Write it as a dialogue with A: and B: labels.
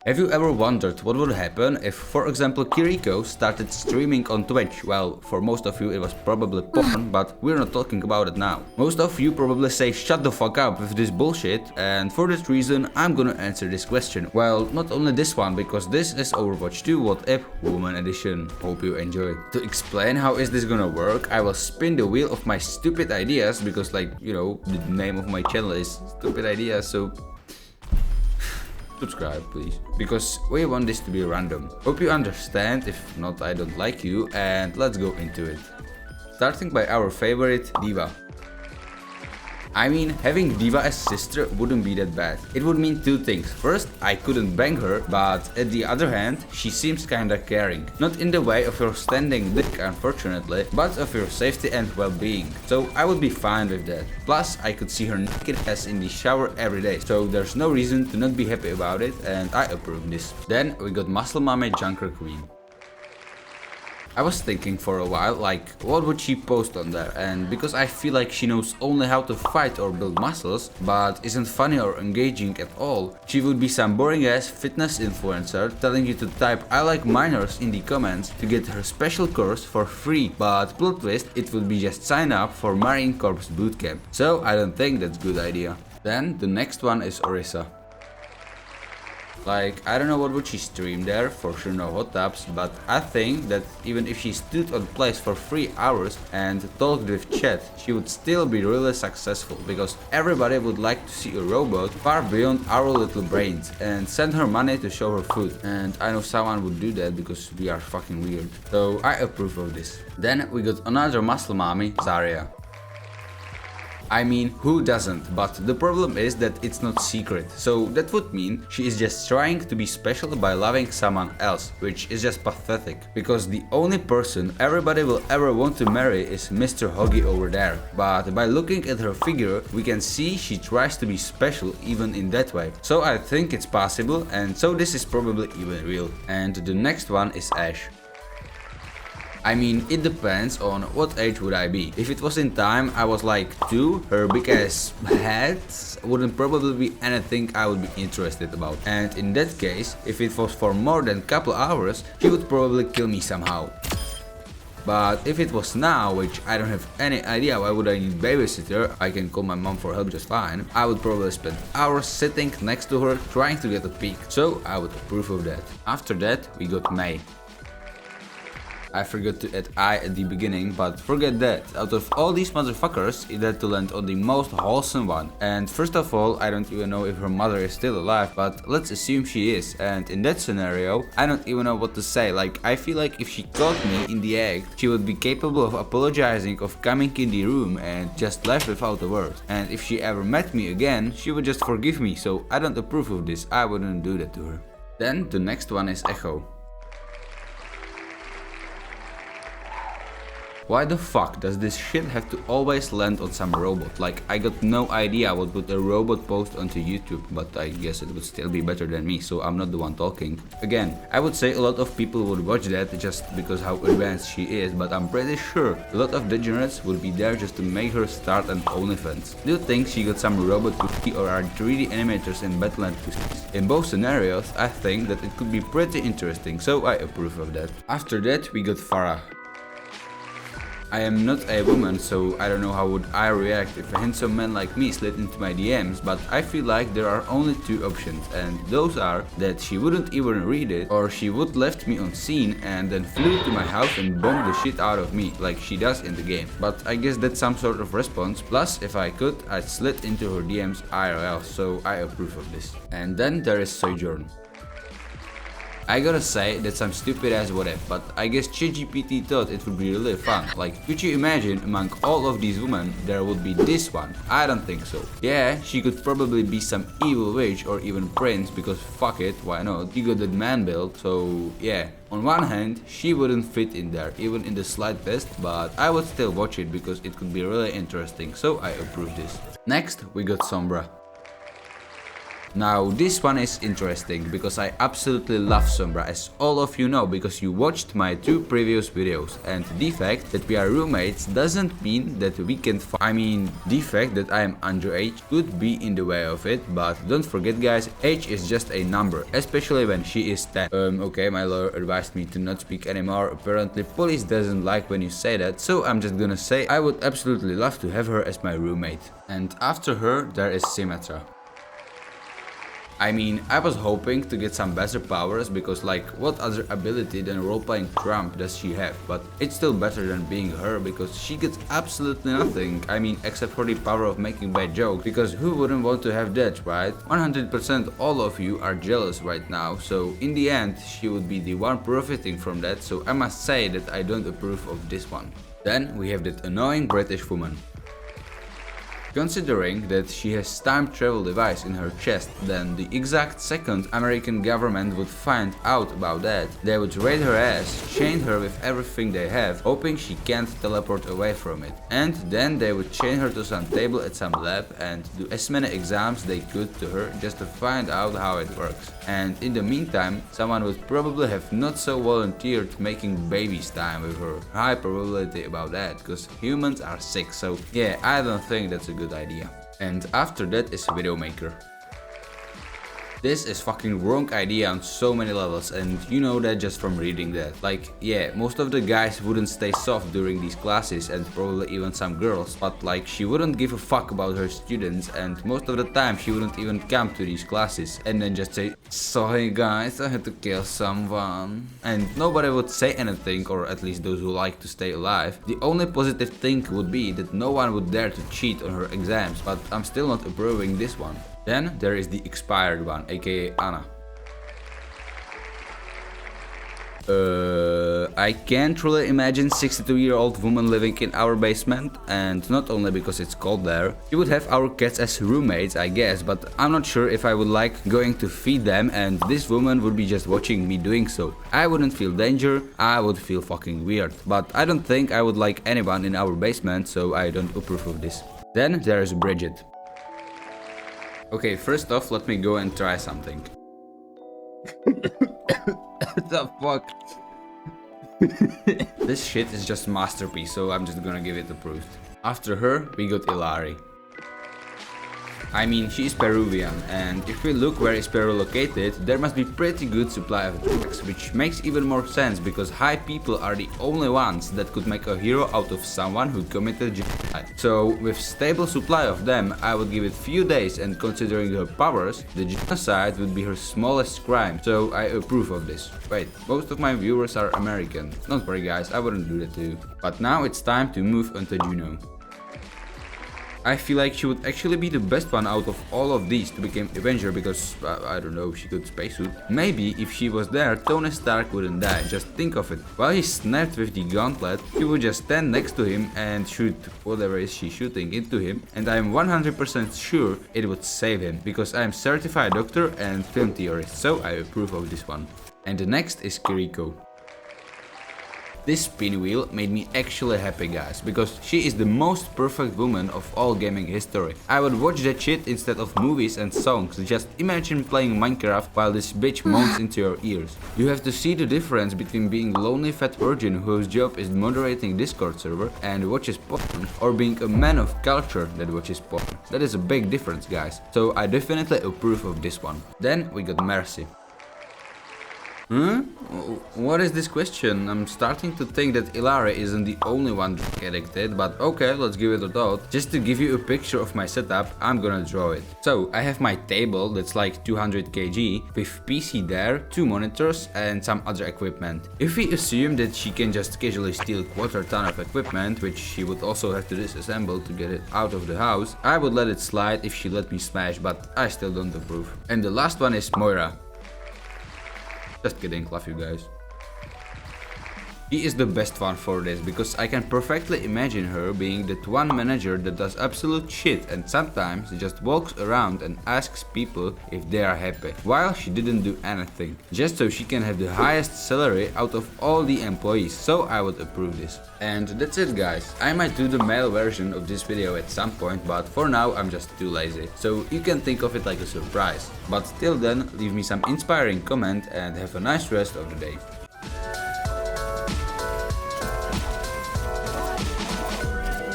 A: Have you ever wondered what would happen if, for example, Kiriko started streaming on Twitch? Well, for most of you it was probably porn, but we're not talking about it now. Most of you probably say shut the fuck up with this bullshit, and for this reason I'm gonna answer this question. Well, not only this one, because this is Overwatch 2 What If Woman Edition. Hope you enjoy. To explain how is this gonna work, I will spin the wheel of my stupid ideas, because like, you know, the name of my channel is Stupid Ideas, so subscribe please, because we want this to be random. Hope you understand, if not I don't like you, and let's go into it. Starting by our favorite diva. I mean, having Diva as sister wouldn't be that bad. It would mean two things. First, I couldn't bang her, but at the other hand, she seems kinda caring. Not in the way of your standing dick, unfortunately, but of your safety and well-being. So I would be fine with that. Plus, I could see her naked ass in the shower every day, so there's no reason to not be happy about it, and I approve this. Then we got Muscle Mommy Junker Queen. I was thinking for a while, like, what would she post on there, and because I feel like she knows only how to fight or build muscles, but isn't funny or engaging at all, she would be some boring ass fitness influencer telling you to type I like minors in the comments to get her special course for free, but plot twist, it would be just sign up for Marine Corps bootcamp, so I don't think that's a good idea. Then the next one is Orisa. Like, I don't know what would she stream there, for sure no hot tubs, but I think that even if she stood on place for 3 hours and talked with chat, she would still be really successful, because everybody would like to see a robot far beyond our little brains, and send her money to show her food. And I know someone would do that because we are fucking weird. So I approve of this. Then we got another muscle mommy, Zarya. I mean, who doesn't? But the problem is that it's not secret, so that would mean she is just trying to be special by loving someone else, which is just pathetic, because the only person everybody will ever want to marry is Mr. Hoggy over there. But by looking at her figure, we can see she tries to be special even in that way. So I think it's possible, and so this is probably even real. And the next one is Ash. I mean, it depends on what age would I be. If it was in time I was like 2, her big ass head wouldn't probably be anything I would be interested about. And in that case, if it was for more than couple hours, she would probably kill me somehow. But if it was now, which I don't have any idea why would I need babysitter, I can call my mom for help just fine, I would probably spend hours sitting next to her trying to get a peek. So I would approve of that. After that we got May. I forgot to add I at the beginning, but forget that. Out of all these motherfuckers, it had to land on the most wholesome one. And first of all, I don't even know if her mother is still alive, but let's assume she is. And in that scenario, I don't even know what to say. Like, I feel like if she caught me in the act, she would be capable of apologizing, of coming in the room and just left without a word. And if she ever met me again, she would just forgive me, so I don't approve of this. I wouldn't do that to her. Then the next one is Echo. Why the fuck does this shit have to always land on some robot? Like, I got no idea what would a robot post onto YouTube, but I guess it would still be better than me, so I'm not the one talking. Again, I would say a lot of people would watch that just because how advanced she is, but I'm pretty sure a lot of degenerates would be there just to make her start an OnlyFans. Do you think she got some robot pussy, or are 3D animators in Battleland pussies? In both scenarios, I think that it could be pretty interesting, so I approve of that. After that, we got Pharah. I am not a woman, so I don't know how would I react if a handsome man like me slid into my DMs, but I feel like there are only two options, and those are that she wouldn't even read it, or she would left me on scene and then flew to my house and bombed the shit out of me, like she does in the game. But I guess that's some sort of response, plus if I could, I'd slid into her DMs IRL, so I approve of this. And then there is Sojourn. I gotta say, that's some stupid ass what if, but I guess ChatGPT thought it would be really fun. Like, could you imagine among all of these women there would be this one? I don't think so. Yeah, she could probably be some evil witch or even prince, because fuck it, why not? You got that man build, so yeah. On one hand, she wouldn't fit in there, even in the slide test, but I would still watch it because it could be really interesting, so I approve this. Next, we got Sombra. Now this one is interesting because I absolutely love Sombra, as all of you know because you watched my 2 previous videos, and the fact that we are roommates doesn't mean that we can the fact that I am underage could be in the way of it, but don't forget guys, age is just a number, especially when she is 10. Okay, my lawyer advised me to not speak anymore. Apparently police doesn't like when you say that, so I'm just gonna say I would absolutely love to have her as my roommate. And after her there is Symmetra. I was hoping to get some better powers because like what other ability than roleplaying Trump does she have, but it's still better than being her because she gets absolutely nothing, except for the power of making bad jokes, because who wouldn't want to have that, right? 100% all of you are jealous right now, so in the end she would be the one profiting from that, so I must say that I don't approve of this one. Then we have that annoying British woman. Considering that she has time travel device in her chest, then the exact second American government would find out about that, they would raid her ass, chain her with everything they have, hoping she can't teleport away from it. And then they would chain her to some table at some lab and do as many exams they could to her just to find out how it works. And in the meantime, someone would probably have not so volunteered making babies time with her. High probability about that, because humans are sick, so yeah, I don't think that's a good idea. And after that is Widowmaker. This is fucking wrong idea on so many levels, and you know that just from reading that. Like, yeah, most of the guys wouldn't stay soft during these classes, and probably even some girls, but like she wouldn't give a fuck about her students, and most of the time she wouldn't even come to these classes and then just say, "Sorry guys, I had to kill someone." And nobody would say anything, or at least those who like to stay alive. The only positive thing would be that no one would dare to cheat on her exams, but I'm still not approving this one. Then there is the expired one, aka Anna. I can't really imagine 62-year-old woman living in our basement, and not only because it's cold there. She would have our cats as roommates, I guess, but I'm not sure if I would like going to feed them and this woman would be just watching me doing so. I wouldn't feel danger, I would feel fucking weird, but I don't think I would like anyone in our basement, so I don't approve of this. Then there is Brigitte. Okay, first off, let me go and try something. What the fuck? This shit is just masterpiece, so I'm just gonna give it approved. After her, we got Illari. She is Peruvian, and if we look where is Peru located, there must be pretty good supply of drugs, which makes even more sense because high people are the only ones that could make a hero out of someone who committed genocide. So with stable supply of them, I would give it few days, and considering her powers, the genocide would be her smallest crime, so I approve of this. Wait, most of my viewers are American. Don't worry guys, I wouldn't do that too. But now it's time to move on to Juno. I feel like she would actually be the best one out of all of these to become Avenger because, I don't know, she could spacesuit. Maybe if she was there, Tony Stark wouldn't die, just think of it. While he's snapped with the gauntlet, he would just stand next to him and shoot whatever is she shooting into him, and I'm 100% sure it would save him, because I'm certified doctor and film theorist, so I approve of this one. And the next is Kiriko. This spin wheel made me actually happy guys, because she is the most perfect woman of all gaming history. I would watch that shit instead of movies and songs. Just imagine playing Minecraft while this bitch moans into your ears. You have to see the difference between being lonely fat virgin whose job is moderating Discord server and watches porn, or being a man of culture that watches porn. That is a big difference guys, so I definitely approve of this one. Then we got Mercy. What is this question? I'm starting to think that Illari isn't the only one drug addicted, but okay, let's give it a thought. Just to give you a picture of my setup, I'm gonna draw it. So, I have my table that's like 200 kg, with PC there, 2 monitors and some other equipment. If we assume that she can just casually steal quarter ton of equipment, which she would also have to disassemble to get it out of the house, I would let it slide if she let me smash, but I still don't approve. And the last one is Moira. Just kidding, love you guys. She is the best one for this because I can perfectly imagine her being that one manager that does absolute shit and sometimes just walks around and asks people if they are happy, while she didn't do anything, just so she can have the highest salary out of all the employees, so I would approve this. And that's it guys, I might do the male version of this video at some point, but for now I'm just too lazy, so you can think of it like a surprise. But till then, leave me some inspiring comment and have a nice rest of the day.